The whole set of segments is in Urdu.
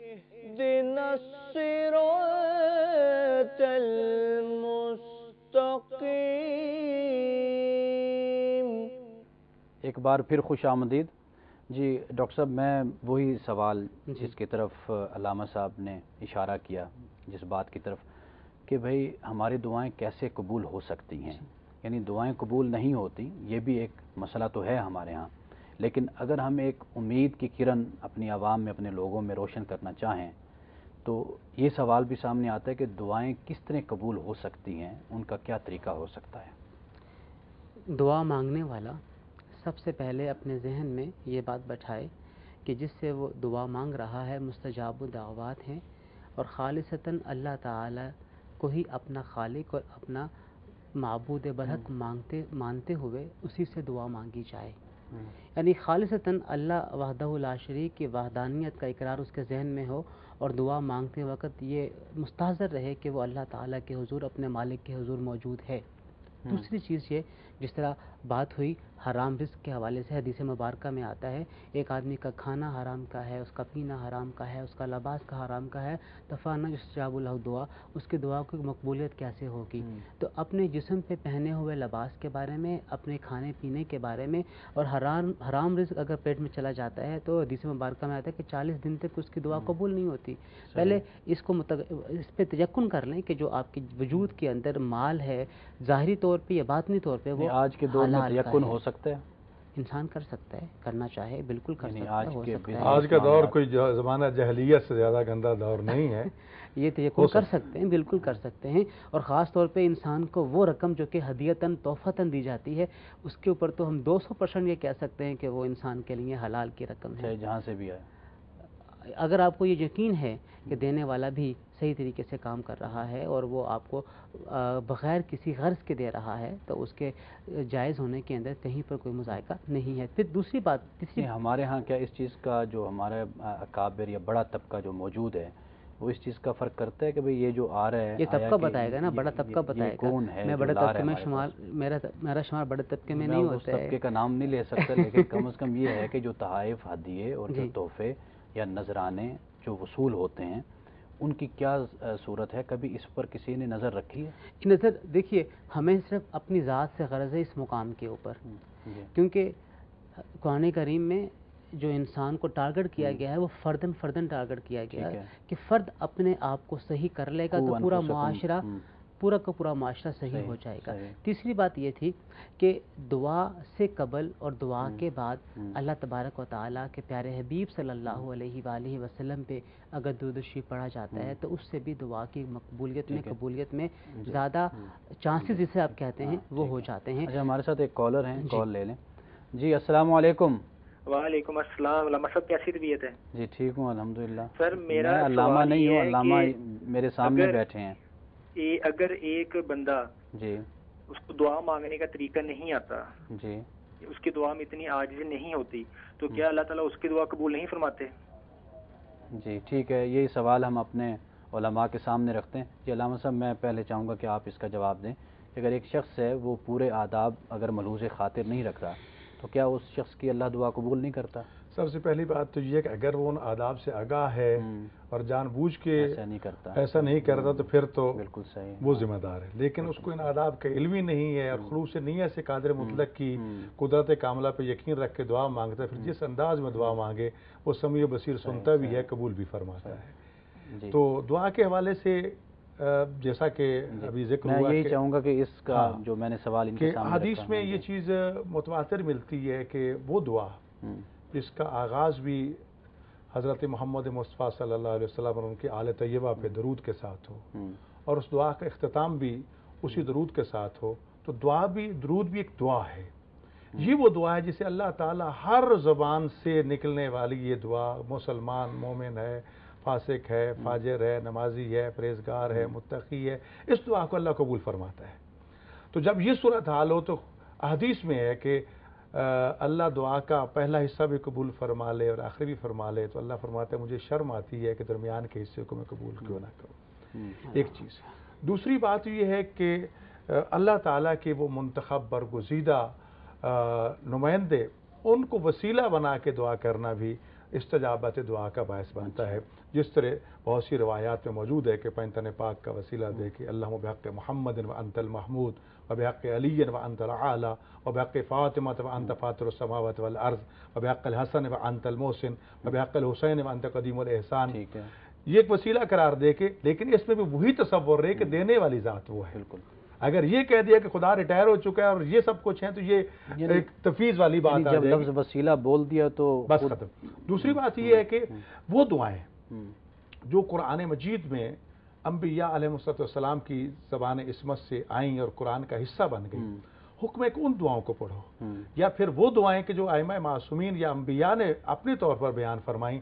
اهدنا الصراط المستقیم۔ ایک بار پھر خوش آمدید جی ڈاکٹر صاحب، میں وہی سوال جس کی طرف علامہ صاحب نے اشارہ کیا، جس بات کی طرف کہ بھئی ہماری دعائیں کیسے قبول ہو سکتی ہیں، یعنی دعائیں قبول نہیں ہوتی، یہ بھی ایک مسئلہ تو ہے ہمارے ہاں، لیکن اگر ہم ایک امید کی کرن اپنی عوام میں، اپنے لوگوں میں روشن کرنا چاہیں تو یہ سوال بھی سامنے آتا ہے کہ دعائیں کس طرح قبول ہو سکتی ہیں، ان کا کیا طریقہ ہو سکتا ہے؟ دعا مانگنے والا سب سے پہلے اپنے ذہن میں یہ بات بٹھائے کہ جس سے وہ دعا مانگ رہا ہے مستجاب الدعوات ہیں، اور خالصتاً اللہ تعالی کو ہی اپنا خالق اور اپنا معبود برحق مانتے ہوئے اسی سے دعا مانگی جائے۔ یعنی خالصتاً اللہ وحدہ لا شریک کی وحدانیت کا اقرار اس کے ذہن میں ہو، اور دعا مانگتے وقت یہ مستحضر رہے کہ وہ اللہ تعالیٰ کے حضور، اپنے مالک کے حضور موجود ہے۔ دوسری چیز یہ، جس طرح بات ہوئی حرام رزق کے حوالے سے، حدیث مبارکہ میں آتا ہے ایک آدمی کا کھانا حرام کا ہے، اس کا پینا حرام کا ہے، اس کا لباس کا حرام کا ہے، تفانہ یستجاب له دعا، اس کی دعا کی مقبولیت کیسے ہوگی؟ تو اپنے جسم پہ پہنے ہوئے لباس کے بارے میں، اپنے کھانے پینے کے بارے میں، اور حرام رزق اگر پیٹ میں چلا جاتا ہے تو حدیث مبارکہ میں آتا ہے کہ 40 دن تک اس کی دعا قبول نہیں ہوتی۔ پہلے اس پہ تیقن کر لیں کہ جو آپ کے وجود کے اندر مال ہے، ظاہری طور پہ یا باطنی طور پہ، وہ آج کے دور میں تیقن ہو سکتا ہے، انسان کر سکتا ہے، کرنا چاہے بالکل کر سکتا ہے، ہو سکتا ہے۔ آج کا دور کوئی زمانہ جاہلیت سے زیادہ گندا دور نہیں ہے۔ یہ تیقن کر سکتے ہیں، بالکل کر سکتے ہیں، اور خاص طور پہ انسان کو وہ رقم جو کہ ہدیتاً تحفتاً دی جاتی ہے، اس کے اوپر تو ہم 200% یہ کہہ سکتے ہیں کہ وہ انسان کے لیے حلال کی رقم ہے، چاہے جہاں سے بھی آئے۔ اگر آپ کو یہ یقین ہے کہ دینے والا بھی صحیح طریقے سے کام کر رہا ہے اور وہ آپ کو بغیر کسی غرض کے دے رہا ہے، تو اس کے جائز ہونے کے اندر کہیں پر کوئی مذائقہ نہیں ہے۔ پھر دوسری بات، تیسری، ہمارے ہاں کیا اس چیز کا، جو ہمارے اکابر یا بڑا طبقہ جو موجود ہے، وہ اس چیز کا فرق کرتا ہے کہ بھئی یہ جو آ رہا ہے، یہ طبقہ بتائے گا نا، بڑا طبقہ بتائے گا، کون ہے، میں بڑے طبقے میں شمار، میرا شمار بڑے طبقے میں نہیں ہوتا ہے، اس طبقے کا نام نہیں لے سکتا، لیکن کم از کم یہ ہے کہ جو تحائف، ہدیے اور جو تحفے یا نذرانے جو وصول ہوتے ہیں، ان کی کیا صورت ہے؟ کبھی اس پر کسی نے نظر رکھی ہے؟ نظر دیکھیے، ہمیں صرف اپنی ذات سے غرض ہے اس مقام کے اوپر، کیونکہ قرآن کریم میں جو انسان کو ٹارگٹ کیا گیا ہے وہ فردن ٹارگٹ کیا گیا ہے کہ فرد اپنے آپ کو صحیح کر لے گا تو پورا معاشرہ، پورا کا پورا معاشرہ صحیح ہو جائے گا۔ تیسری بات یہ تھی کہ دعا سے قبل اور دعا کے بعد اللہ تبارک و تعالیٰ کے پیارے حبیب صلی اللہ علیہ وآلہ وسلم پہ اگر درود و شریف پڑھا جاتا ہے تو اس سے بھی دعا کی قبولیت میں زیادہ چانسز جسے آپ کہتے ہیں وہ ہو جاتے ہیں۔ اچھا، ہمارے ساتھ ایک کالر ہیں، کال لے لیں جی۔ السلام علیکم۔ وعلیکم السلام، علامہ صاحب کیسی طبیعت ہے؟ جی ٹھیک ہوں الحمدللہ۔ سر میرا علامہ نہیں ہوں، علامہ میرے سامنے بیٹھے ہیں۔ اگر ایک بندہ جی اس کو دعا مانگنے کا طریقہ نہیں آتا، جی، اس کی دعا میں اتنی عاجزی نہیں ہوتی، تو کیا اللہ تعالیٰ اس کی دعا قبول نہیں فرماتے؟ جی ٹھیک ہے، یہی سوال ہم اپنے علماء کے سامنے رکھتے ہیں۔ جی علامہ صاحب، میں پہلے چاہوں گا کہ آپ اس کا جواب دیں کہ اگر ایک شخص ہے وہ پورے آداب اگر ملحوظ خاطر نہیں رکھ رہا تو کیا اس شخص کی اللہ دعا قبول نہیں کرتا؟ سب سے پہلی بات تو یہ کہ اگر وہ ان آداب سے آگاہ ہے اور جان بوجھ کے ایسا نہیں کرتا تو پھر تو بالکل صحیح، وہ ذمہ دار ہے، لیکن اس کو ان آداب کا علم ہی نہیں ہے اور خلوص نیت سے قادر مطلق کی قدرت کاملہ پہ یقین رکھ کے دعا مانگتا ہے، پھر جس انداز میں دعا مانگے وہ سمیع بصیر سنتا بھی ہے، قبول بھی فرماتا ہے۔ تو دعا کے حوالے سے جیسا کہ ابھی ذکر ہوا، میں یہی چاہوں گا کہ اس کا جو میں نے سوال ان کے سامنے حدیث میں یہ چیز متواتر ملتی ہے کہ وہ دعا جس کا آغاز بھی حضرت محمد مصطفیٰ صلی اللہ علیہ وسلم اور ان کی آل طیبہ پہ درود کے ساتھ ہو، اور اس دعا کا اختتام بھی اسی درود کے ساتھ ہو، تو درود بھی ایک دعا ہے۔ یہ وہ دعا ہے جسے اللہ تعالیٰ ہر زبان سے نکلنے والی یہ دعا، مسلمان مومن ہے، فاسق ہے، فاجر ہے، نمازی ہے، پرہیزگار ہے، متقی ہے، اس دعا کو اللہ قبول فرماتا ہے۔ تو جب یہ صورتحال ہو تو حدیث میں ہے کہ اللہ دعا کا پہلا حصہ بھی قبول فرما لے اور آخری بھی فرما لے، تو اللہ فرماتا ہے مجھے شرم آتی ہے کہ درمیان کے حصے کو میں قبول کیوں نہ کروں۔ ایک چیز۔ دوسری بات یہ ہے کہ اللہ تعالیٰ کے وہ منتخب برگزیدہ نمائندے، ان کو وسیلہ بنا کے دعا کرنا بھی استجابت دعا کا باعث بنتا ہے. جس طرح بہت سی روایات میں موجود ہے کہ پینتن پاک کا وسیلہ دے کے اللہم بحق محمد و انت المحمود و بحق علی و انت العالی و بحق فاطمہ و انت فاطر السماوات والارض و بحق الحسن و انت المحسن و بحق الحسین و انت قدیم الاحسان. یہ ایک وسیلہ قرار دے کے، لیکن اس میں بھی وہی تصور رہے کہ دینے والی ذات وہ ہے. بالکل. اگر یہ کہہ دیا کہ خدا ریٹائر ہو چکا ہے اور یہ سب کچھ ہے تو یہ ایک تفویض والی بات آ جب جائے لفظ وسیلہ بول دیا تو بس ختم. دوسری بات یہ ہے کہ وہ دعائیں جو قرآن مجید میں انبیاء علیہ السلام کی زبان عصمت سے آئیں اور قرآن کا حصہ بن گئی، حکم ہے کہ ان دعاؤں کو پڑھو، یا پھر وہ دعائیں کہ جو ائمہ معصومین یا انبیاء نے اپنے طور پر بیان فرمائیں،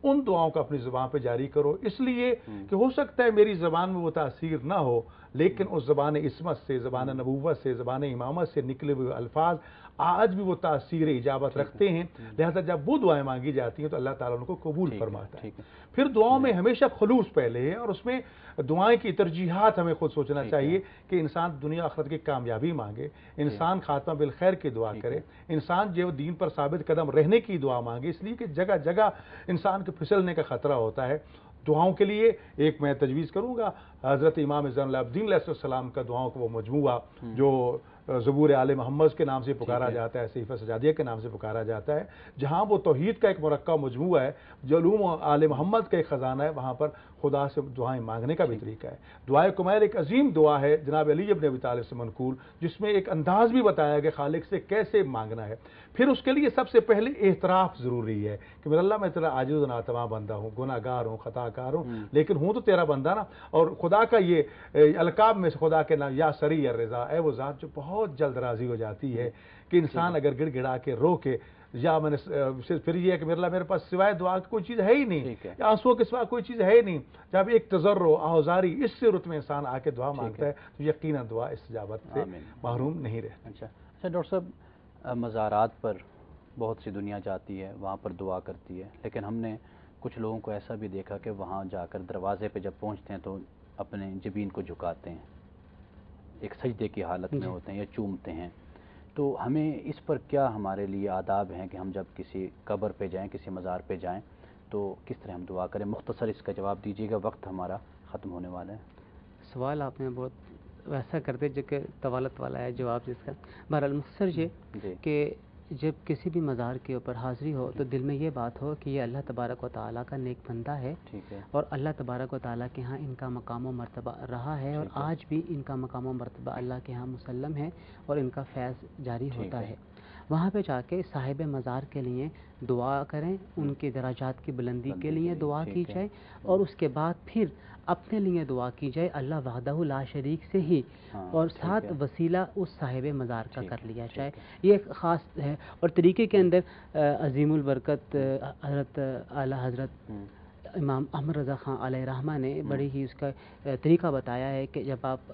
ان دعاؤں کو اپنی زبان پہ جاری کرو. اس لیے کہ ہو سکتا ہے میری زبان میں وہ تاثیر نہ ہو، لیکن اس زبان عصمت سے، زبان نبوت سے، زبان امامت سے نکلے ہوئے الفاظ آج بھی وہ تاثیر اجابت رکھتے ہیں. لہذا جب وہ دعائیں مانگی جاتی ہیں تو اللہ تعالیٰ ان کو قبول فرماتا ہے. پھر دعاؤں میں ہمیشہ خلوص پہلے ہے، اور اس میں دعائیں کی ترجیحات ہمیں خود سوچنا چاہیے کہ انسان دنیا آخرت کی کامیابی مانگے، انسان خاتمہ بالخیر کی دعا کرے، انسان جو دین پر ثابت قدم رہنے کی دعا مانگے. اس لیے کہ جگہ جگہ انسان کے پھسلنے کا خطرہ ہوتا ہے. دعاؤں کے لیے ایک میں تجویز کروں گا، حضرت امام زین العابدین علیہ السلام کا دعاؤں کا وہ مجموعہ جو زبور آل محمد کے نام سے پکارا جاتا ہے، صحیفہ سجادیہ کے نام سے پکارا جاتا ہے، جہاں وہ توحید کا ایک مرکب مجموعہ ہے، جو علوم آل محمد کا ایک خزانہ ہے، وہاں پر خدا سے دعائیں مانگنے کا بھی طریقہ ہے. دعائے کمیل ایک عظیم دعا ہے جناب علی ابن ابی طالب سے منقول، جس میں ایک انداز بھی بتایا کہ خالق سے کیسے مانگنا ہے. پھر اس کے لیے سب سے پہلے اعتراف ضروری ہے کہ میرا اللہ میں تیرا عاجز و ناتواں بندہ ہوں، گناہ گار ہوں، خطا کار ہوں، لیکن ہوں تو تیرا بندہ نا. اور خدا کا یہ القاب میں سے خدا کے نام یا سری الرضا، اے وہ ذات جو بہت جلد راضی ہو جاتی ہے کہ انسان اگر گڑ گڑا کے رو کے، یا میں نے پھر یہ ہے کہ میرے پاس سوائے دعا کی کوئی چیز ہے ہی نہیں، یا آنسوؤں کے سوا کوئی چیز ہے ہی نہیں. جب ایک تضرع آہوزاری اس صورت میں انسان آ کے دعا مانگتا ہے تو یقیناً دعا استجابت سے محروم نہیں رہتی. اچھا ڈاکٹر صاحب، مزارات پر بہت سی دنیا جاتی ہے، وہاں پر دعا کرتی ہے، لیکن ہم نے کچھ لوگوں کو ایسا بھی دیکھا کہ وہاں جا کر دروازے پہ جب پہنچتے ہیں تو اپنے جبین کو جھکاتے ہیں، ایک سجدے کی حالت میں ہوتے ہیں یا چومتے ہیں. تو ہمیں اس پر کیا ہمارے لیے آداب ہیں کہ ہم جب کسی قبر پہ جائیں، کسی مزار پہ جائیں تو کس طرح ہم دعا کریں؟ مختصر اس کا جواب دیجیے گا، وقت ہمارا ختم ہونے والا ہے. سوال آپ نے بہت ویسا کرتے جو کہ طوالت والا ہے جواب جس کا. بہرحال مختصر یہ کہ جب کسی بھی مزار کے اوپر حاضری ہو تو دل میں یہ بات ہو کہ یہ اللہ تبارک و تعالیٰ کا نیک بندہ ہے، اور اللہ تبارک و تعالیٰ کے ہاں ان کا مقام و مرتبہ رہا ہے، اور آج بھی ان کا مقام و مرتبہ اللہ کے ہاں مسلم ہے اور ان کا فیض جاری ہوتا ہے. وہاں پہ جا کے صاحب مزار کے لیے دعا کریں، ان کے درجات کی بلندی کے لیے دعا کی جائے، اور اس کے بعد پھر اپنے لیے دعا کی جائے اللہ وحدہ لا شریک سے ہی، اور ساتھ وسیلہ اس صاحب مزار کا کر لیا جائے. یہ ایک خاص ہے. اور طریقے کے اندر عظیم البرکت حضرت اعلیٰ حضرت امام احمد رضا خان علیہ رحمہ نے بڑی ہی اس کا طریقہ بتایا ہے کہ جب آپ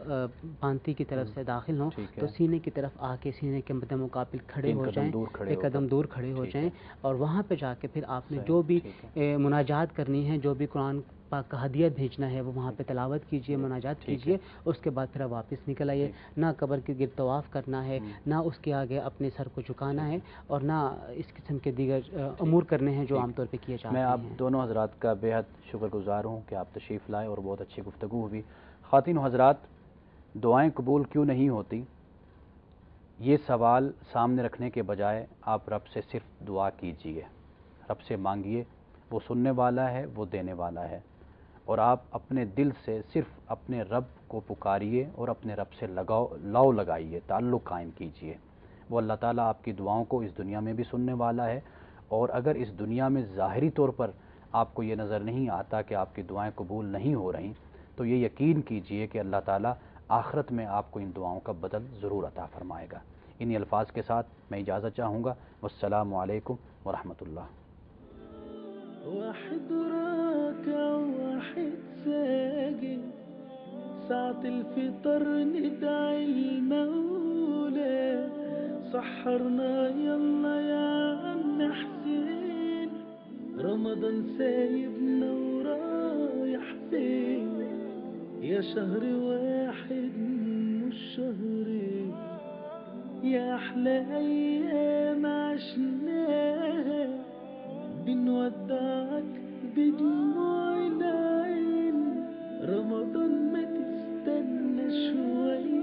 پانتی کی طرف سے داخل ہوں تو سینے کی طرف آ کے سینے کے مد مقابل کھڑے ہو جائیں، ایک قدم دور کھڑے ہو جائیں، اور وہاں پہ جا کے پھر آپ نے جو بھی مناجات کرنی ہے، جو بھی قرآن پاک کا ہدیہ بھیجنا ہے وہ وہاں پہ تلاوت کیجئے، مناجات کیجئے. اس کے بعد پھر آپ واپس نکل آئیے. نہ قبر کے گرد طواف کرنا ہے، نہ اس کے آگے اپنے سر کو جھکانا ہے، اور نہ اس قسم کے دیگر امور کرنے ہیں جو عام طور پہ کیے جاتے ہیں. میں آپ دونوں حضرات کا بےحد شکر گزار ہوں کہ آپ تشریف لائے اور بہت اچھی گفتگو ہوئی. خواتین و حضرات، دعائیں قبول کیوں نہیں ہوتی، یہ سوال سامنے رکھنے کے بجائے آپ رب سے صرف دعا کیجئے، رب سے مانگیے. وہ سننے والا ہے، وہ دینے والا ہے، اور آپ اپنے دل سے صرف اپنے رب کو پکاریے اور اپنے رب سے لو لگائیے، تعلق قائم کیجئے. وہ اللہ تعالیٰ آپ کی دعاؤں کو اس دنیا میں بھی سننے والا ہے، اور اگر اس دنیا میں ظاہری طور پر آپ کو یہ نظر نہیں آتا کہ آپ کی دعائیں قبول نہیں ہو رہیں، تو یہ یقین کیجئے کہ اللہ تعالیٰ آخرت میں آپ کو ان دعاؤں کا بدل ضرور عطا فرمائے گا. انہی الفاظ کے ساتھ میں اجازت چاہوں گا. والسلام علیکم ورحمۃ اللہ. واحد راكع واحد ساجد ساعة الفطر ندعي المولى سحرنا يلا يا عم حسين رمضان سايبنا ورايح فين يا شهر واحد مش شهرين يا أحلى أيام عشناها بنودعك بدموع العين. رمضان ما تستنى شوية